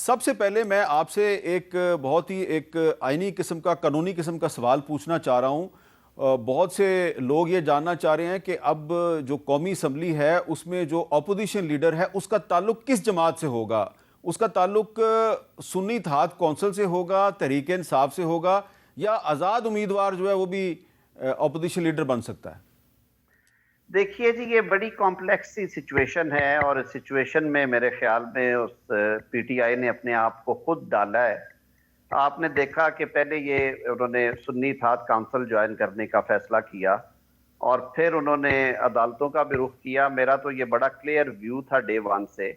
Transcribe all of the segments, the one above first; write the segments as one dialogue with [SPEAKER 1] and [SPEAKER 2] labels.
[SPEAKER 1] سب سے پہلے میں آپ سے ایک بہت ہی ایک آئینی قسم کا قانونی قسم کا سوال پوچھنا چاہ رہا ہوں. بہت سے لوگ یہ جاننا چاہ رہے ہیں کہ اب جو قومی اسمبلی ہے اس میں جو اپوزیشن لیڈر ہے اس کا تعلق کس جماعت سے ہوگا؟ اس کا تعلق سنی اتحاد کونسل سے ہوگا، تحریک انصاف سے ہوگا، یا آزاد امیدوار جو ہے وہ بھی اپوزیشن لیڈر بن سکتا ہے؟
[SPEAKER 2] دیکھیے جی، یہ بڑی کمپلیکس سی سچویشن ہے، اور اس سچویشن میں میرے خیال میں اس پی ٹی آئی نے اپنے آپ کو خود ڈالا ہے. آپ نے دیکھا کہ پہلے انہوں نے سنی اتحاد کونسل جوائن کرنے کا فیصلہ کیا، اور پھر انہوں نے عدالتوں کا بھی رخ کیا. میرا تو یہ بڑا کلیئر ویو تھا ڈے ون سے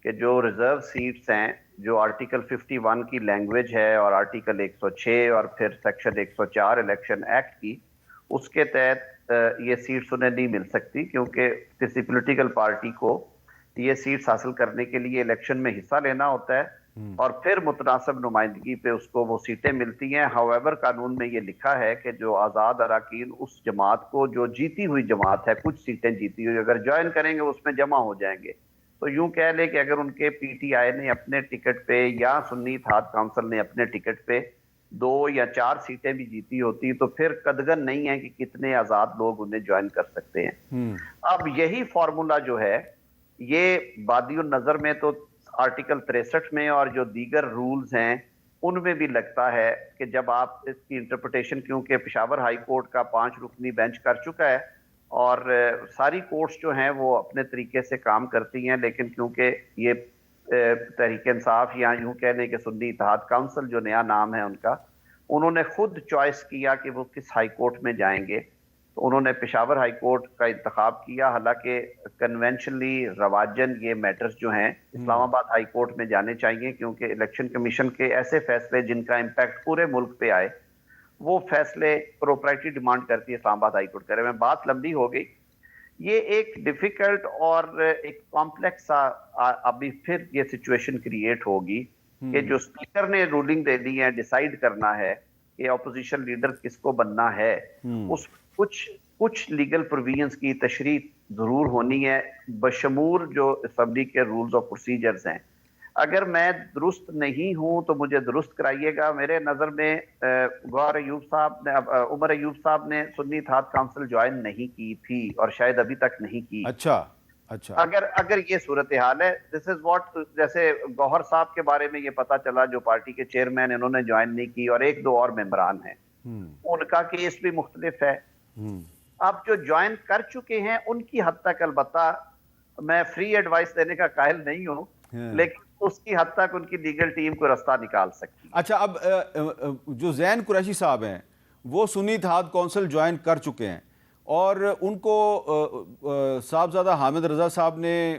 [SPEAKER 2] کہ جو ریزرو سیٹس ہیں، جو آرٹیکل 51 کی لینگویج ہے اور آرٹیکل 106 اور پھر سیکشن 104 الیکشن ایکٹ کی، اس کے تحت یہ سیٹس انہیں نہیں مل سکتی، کیونکہ کسی پولیٹیکل پارٹی کو یہ سیٹس حاصل کرنے کے لیے الیکشن میں حصہ لینا ہوتا ہے اور پھر متناسب نمائندگی پہ اس کو وہ سیٹیں ملتی ہیں. ہاویور قانون میں یہ لکھا ہے کہ جو آزاد اراکین اس جماعت کو، جو جیتی ہوئی جماعت ہے، کچھ سیٹیں جیتی ہوئی اگر جوائن کریں گے اس میں جمع ہو جائیں گے. تو یوں کہہ لیں کہ اگر ان کے پی ٹی آئی نے اپنے ٹکٹ پہ یا سنی اتحاد کونسل نے اپنے ٹکٹ پہ 2 یا 4 سیٹیں بھی جیتی ہوتی تو پھر قدغن نہیں ہے کہ کتنے آزاد لوگ انہیں جوائن کر سکتے ہیں. اب یہی فارمولا جو ہے یہ بادی النظر میں تو آرٹیکل 63 میں اور جو دیگر رولز ہیں ان میں بھی لگتا ہے کہ جب آپ اس کی انٹرپریٹیشن، کیونکہ پشاور ہائی کورٹ کا 5 رکنی بینچ کر چکا ہے اور ساری کورٹس جو ہیں وہ اپنے طریقے سے کام کرتی ہیں، لیکن کیونکہ یہ تحریک انصاف یا یوں کہنے کہ سنی اتحاد کونسل جو نیا نام ہے ان کا، انہوں نے خود چوائس کیا کہ وہ کس ہائی کورٹ میں جائیں گے. تو انہوں نے پشاور ہائی کورٹ کا انتخاب کیا، حالانکہ کنونشنلی رواجن یہ میٹرز جو ہیں اسلام آباد ہائی کورٹ میں جانے چاہیے، کیونکہ الیکشن کمیشن کے ایسے فیصلے جن کا امپیکٹ پورے ملک پہ آئے وہ فیصلے پروپرائٹی ڈیمانڈ کرتی ہے اسلام آباد ہائی کورٹ کرے. میں بات لمبی ہو گئی. یہ ایک ڈیفیکلٹ اور ایک کمپلیکس ابھی پھر یہ سچویشن کریٹ ہوگی کہ جو اسپیکر نے رولنگ دے دی ہے، ڈیسائیڈ کرنا ہے کہ اپوزیشن لیڈر کس کو بننا ہے، اس کچھ لیگل پروویژنز کی تشریح ضرور ہونی ہے، بشمول جو اسمبلی کے رولز آف پروسیجرز ہیں. اگر میں درست نہیں ہوں تو مجھے درست کرائیے گا. میرے نظر میں عمر ایوب صاحب نے سنی اتحاد کونسل جوائن نہیں کی تھی اور شاید ابھی تک نہیں کی.
[SPEAKER 1] اچھا
[SPEAKER 2] اگر یہ صورتحال ہے، دس از واٹ، جیسے گوہر صاحب کے بارے میں یہ پتا چلا جو پارٹی کے چیئرمین انہوں نے جوائن نہیں کی، اور 1-2 اور ممبران ہیں، ان کا کیس بھی مختلف ہے. اب جو جوائن کر چکے ہیں ان کی حد تک البتہ میں فری ایڈوائس دینے کا قائل نہیں ہوں، لیکن اس کی حد تک ان کی لیگل ٹیم کو راستہ نکال سکتی ہے.
[SPEAKER 1] اچھا، اب جو زین قریشی صاحب ہیں وہ سنی اتحاد کونسل جوائن کر چکے ہیں، اور ان کو صاحبزادہ حامد رضا صاحب نے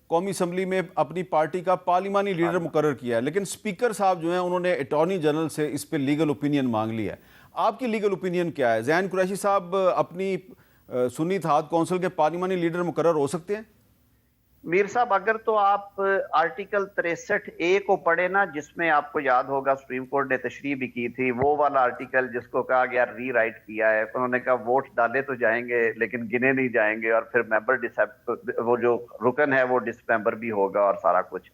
[SPEAKER 1] قومی اسمبلی میں اپنی پارٹی کا پارلیمانی لیڈر مقرر کیا ہے، لیکن اسپیکر صاحب جو ہیں انہوں نے اٹارنی جنرل سے اس پہ لیگل اوپینین مانگ لیا ہے. آپ کی لیگل اوپینین کیا ہے؟ زین قریشی صاحب اپنی سنی اتحاد کونسل کے پارلیمانی لیڈر مقرر ہو سکتے ہیں؟
[SPEAKER 2] میر صاحب، اگر تو آپ آرٹیکل 63A کو پڑھیں نا، جس میں آپ کو یاد ہوگا سپریم کورٹ نے تشریح بھی کی تھی، وہ والا آرٹیکل جس کو کہا گیا ری رائٹ کیا ہے، انہوں نے کہا ووٹ ڈالے تو جائیں گے لیکن گنے نہیں جائیں گے، اور پھر وہ جو رکن ہے وہ ڈسممبر بھی ہوگا اور سارا کچھ.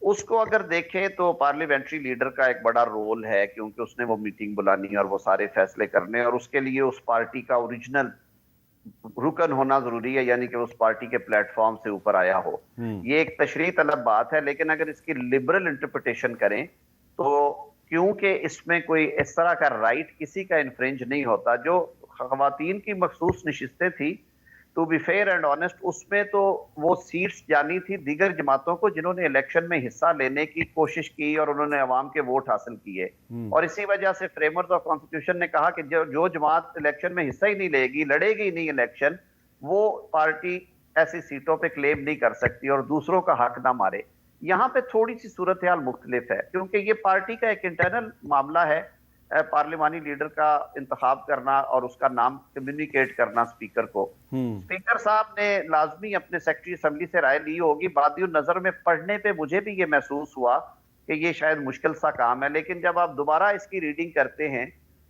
[SPEAKER 2] اس کو اگر دیکھیں تو پارلیمنٹری لیڈر کا ایک بڑا رول ہے، کیونکہ اس نے وہ میٹنگ بلانی اور وہ سارے فیصلے کرنے، اور اس کے لیے اس پارٹی کا اوریجنل رکن ہونا ضروری ہے، یعنی کہ اس پارٹی کے پلیٹ فارم سے اوپر آیا ہو. یہ ایک تشریح طلب بات ہے، لیکن اگر اس کی لبرل انٹرپریٹیشن کریں تو کیونکہ اس میں کوئی اس طرح کا رائٹ کسی کا انفرنج نہیں ہوتا. جو خواتین کی مخصوص نشستیں تھی، to be fair and honest, اس میں تو وہ سیٹس جانی تھی دیگر جماعتوں کو جنہوں نے الیکشن میں حصہ لینے کی کوشش کی اور انہوں نے عوام کے ووٹ حاصل کیے. اور اسی وجہ سے فریمرز آف کانسٹیٹیوشن نے کہا کہ جو جماعت الیکشن میں حصہ ہی نہیں لے گی، لڑے گی نہیں الیکشن، وہ پارٹی ایسی سیٹوں پہ کلیم نہیں کر سکتی اور دوسروں کا حق نہ مارے. یہاں پہ تھوڑی سی صورتحال مختلف ہے، کیونکہ یہ پارٹی کا ایک انٹرنل معاملہ ہے، پارلیمانی لیڈر کا انتخاب کرنا اور اس کا نام کمیونیکیٹ کرنا اسپیکر کو. اسپیکر صاحب نے لازمی اپنے سیکرٹری اسمبلی سے رائے لی ہوگی. بادی النظر میں پڑھنے پہ مجھے بھی یہ محسوس ہوا کہ یہ شاید مشکل سا کام ہے، لیکن جب آپ دوبارہ اس کی ریڈنگ کرتے ہیں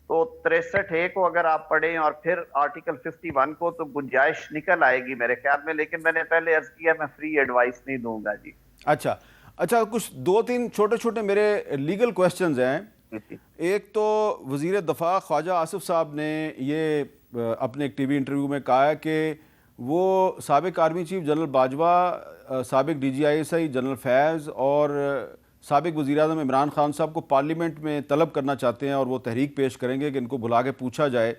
[SPEAKER 2] تو 63A کو اگر آپ پڑھیں اور پھر آرٹیکل 51 کو، تو گنجائش نکل آئے گی میرے خیال میں. لیکن میں نے پہلے عرض کیا میں فری ایڈوائس نہیں دوں گا جی.
[SPEAKER 1] اچھا، اچھا کچھ دو تین چھوٹے چھوٹے میرے لیگل کویسچنز ہیں. ایک تو وزیر دفاع خواجہ آصف صاحب نے یہ اپنے ایک ٹی وی انٹرویو میں کہا ہے کہ وہ سابق آرمی چیف جنرل باجوہ، سابق D G I S I general Faiz اور سابق وزیر اعظم عمران خان صاحب کو پارلیمنٹ میں طلب کرنا چاہتے ہیں اور وہ تحریک پیش کریں گے کہ ان کو بلا کے پوچھا جائے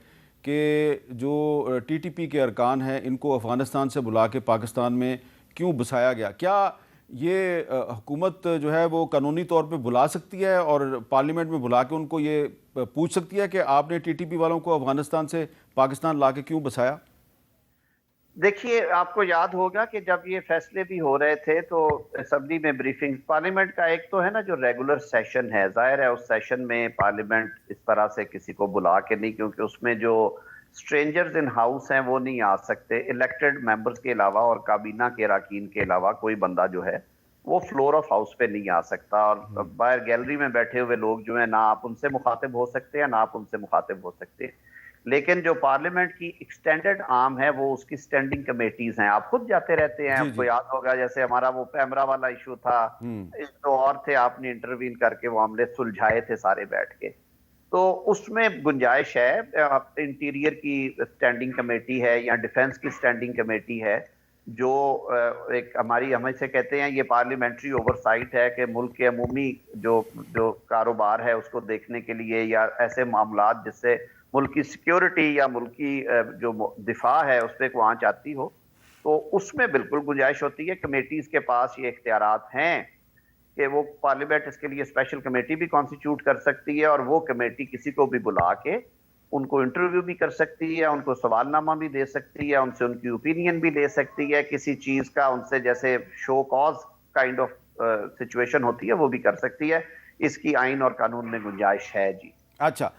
[SPEAKER 1] کہ جو ٹی ٹی پی کے ارکان ہیں ان کو افغانستان سے بلا کے پاکستان میں کیوں بسایا گیا. کیا یہ حکومت جو ہے وہ قانونی طور پہ بلا سکتی ہے اور پارلیمنٹ میں بلا کے ان کو یہ پوچھ سکتی ہے کہ آپ نے ٹی ٹی پی والوں کو افغانستان سے پاکستان لا کے کیوں بسایا؟
[SPEAKER 2] دیکھیے آپ کو یاد ہوگا کہ جب یہ فیصلے بھی ہو رہے تھے تو اسمبلی میں بریفنگ پارلیمنٹ کا ایک تو ہے نا جو ریگولر سیشن ہے، ظاہر ہے اس سیشن میں پارلیمنٹ اس طرح سے کسی کو بلا کے نہیں، کیونکہ اس میں جو سٹرینجرز ان ہاؤس ہیں وہ نہیں آ سکتے، الیکٹڈ ممبرز کے علاوہ اور کابینہ کے اراکین کے علاوہ کوئی بندہ جو ہے وہ فلور آف ہاؤس پہ نہیں آ سکتا، اور باہر گیلری میں بیٹھے ہوئے لوگ جو ہیں نہ آپ ان سے مخاطب ہو سکتے ہیں نہ آپ ان سے مخاطب ہو سکتے ہیں. لیکن جو پارلیمنٹ کی ایکسٹینڈڈ آرم ہے وہ اس کی سٹینڈنگ کمیٹیز ہیں، آپ خود جاتے رہتے ہیں. آپ کو یاد ہوگا جیسے ہمارا وہ پیمرا والا ایشو تھا، ایک تو اور تھے، آپ نے انٹروین کر کے وہ معاملے سلجھائے تھے سارے بیٹھ کے. تو اس میں گنجائش ہے، انٹیریئر کی سٹینڈنگ کمیٹی ہے یا ڈیفنس کی سٹینڈنگ کمیٹی ہے جو ایک ہماری ہمیں سے کہتے ہیں یہ پارلیمنٹری اوورسائٹ ہے کہ ملک کے عمومی جو کاروبار ہے اس کو دیکھنے کے لیے یا ایسے معاملات جس سے ملک کی سیکیورٹی یا ملک کی جو دفاع ہے اس پہ کوئی آنچ آتی ہو، تو اس میں بالکل گنجائش ہوتی ہے. کمیٹیز کے پاس یہ اختیارات ہیں کہ وہ پارلیمنٹ اس کے لیے اسپیشل کمیٹی بھی کانسٹیٹیوٹ کر سکتی ہے اور وہ کمیٹی کسی کو بھی بلا کے ان کو انٹرویو بھی کر سکتی ہے، ان کو سوال نامہ بھی دے سکتی ہے، ان سے ان کی اوپینین بھی لے سکتی ہے، کسی چیز کا ان سے جیسے show cause kind of situation ہوتی ہے وہ بھی کر سکتی ہے. اس کی آئین اور قانون میں گنجائش ہے. جی
[SPEAKER 1] اچھا